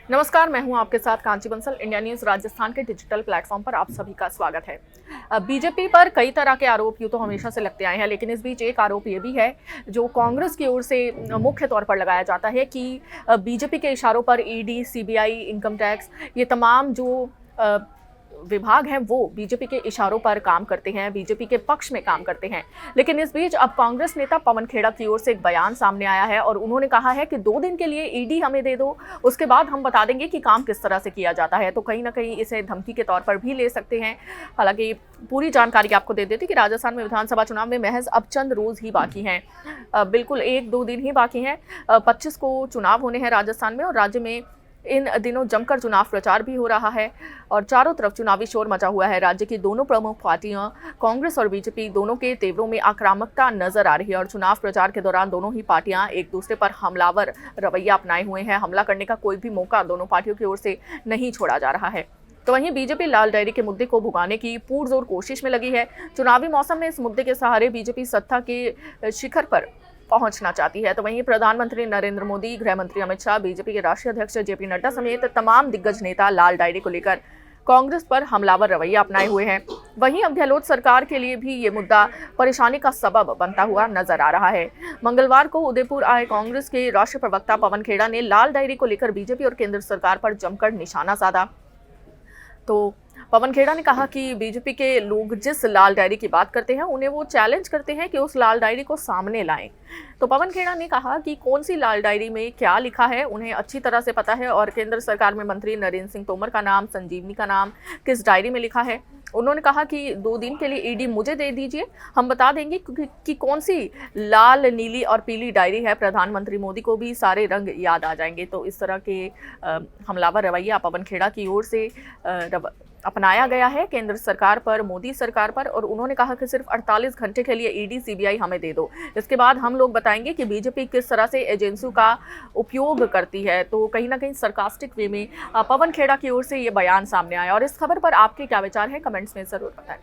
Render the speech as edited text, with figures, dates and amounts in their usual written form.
नमस्कार, मैं हूं आपके साथ कांची बंसल। इंडिया न्यूज राजस्थान के डिजिटल प्लेटफॉर्म पर आप सभी का स्वागत है। बीजेपी पर कई तरह के आरोप यूं तो हमेशा से लगते आए हैं, लेकिन इस बीच एक आरोप ये भी है जो कांग्रेस की ओर से मुख्य तौर पर लगाया जाता है कि बीजेपी के इशारों पर ईडी, सीबीआई, इनकम टैक्स, ये तमाम जो विभाग हैं वो बीजेपी के इशारों पर काम करते हैं, बीजेपी के पक्ष में काम करते हैं। लेकिन इस बीच अब कांग्रेस नेता पवन खेड़ा की ओर से एक बयान सामने आया है और उन्होंने कहा है कि 2 दिन के लिए ईडी हमें दे दो, उसके बाद हम बता देंगे कि काम किस तरह से किया जाता है। तो कहीं ना कहीं इसे धमकी के तौर पर भी ले सकते हैं। हालांकि पूरी जानकारी आपको दे देती कि राजस्थान में विधानसभा चुनाव में महज अब चंद रोज ही बाकी हैं, बिल्कुल 1-2 दिन ही बाकी हैं। 25 को चुनाव होने हैं राजस्थान में और राज्य में इन दिनों जमकर चुनाव प्रचार भी हो रहा है और चारों तरफ चुनावी शोर मचा हुआ है। राज्य की दोनों प्रमुख पार्टियां कांग्रेस और बीजेपी दोनों के तेवरों में आक्रामकता नजर आ रही है और चुनाव प्रचार के दौरान दोनों ही पार्टियां एक दूसरे पर हमलावर रवैया अपनाए हुए हैं। हमला करने का कोई भी मौका दोनों पार्टियों की ओर से नहीं छोड़ा जा रहा है। तो वहीं बीजेपी लाल डायरी के मुद्दे को भुगाने की पुरजोर कोशिश में लगी है। चुनावी मौसम में इस मुद्दे के सहारे बीजेपी सत्ता के शिखर पर पहुंचना चाहती है। तो वहीं प्रधानमंत्री नरेंद्र मोदी, गृह मंत्री अमित शाह, बीजेपी के राष्ट्रीय अध्यक्ष जेपी नड्डा समेत तमाम दिग्गज नेता लाल डायरी को लेकर कांग्रेस पर हमलावर रवैया अपनाए हुए हैं। वहीं अब गहलोत सरकार के लिए भी ये मुद्दा परेशानी का सबब बनता हुआ नजर आ रहा है। मंगलवार को उदयपुर आए कांग्रेस के राष्ट्रीय प्रवक्ता पवन खेड़ा ने लाल डायरी को लेकर बीजेपी और केंद्र सरकार पर जमकर निशाना साधा। तो पवन खेड़ा ने कहा कि बीजेपी के लोग जिस लाल डायरी की बात करते हैं उन्हें वो चैलेंज करते हैं कि उस लाल डायरी को सामने लाएं। तो पवन खेड़ा ने कहा कि कौन सी लाल डायरी में क्या लिखा है उन्हें अच्छी तरह से पता है और केंद्र सरकार में मंत्री नरेंद्र सिंह तोमर का नाम, संजीवनी का नाम किस डायरी में लिखा है। उन्होंने कहा कि 2 दिन के लिए ईडी मुझे दे दीजिए, हम बता देंगे कि कौन सी लाल, नीली और पीली डायरी है। प्रधानमंत्री मोदी को भी सारे रंग याद आ जाएंगे। तो इस तरह के हमलावर रवैया पवन खेड़ा की ओर से अपनाया गया है केंद्र सरकार पर, मोदी सरकार पर। और उन्होंने कहा कि सिर्फ 48 घंटे के लिए ईडी, सीबीआई हमें दे दो, इसके बाद हम लोग बताएंगे कि बीजेपी किस तरह से एजेंसियों का उपयोग करती है। तो कहीं ना कहीं सरकास्टिक वे में पवन खेड़ा की ओर से ये बयान सामने आया। और इस खबर पर आपके क्या विचार हैं, कमेंट्स में जरूर बताएं।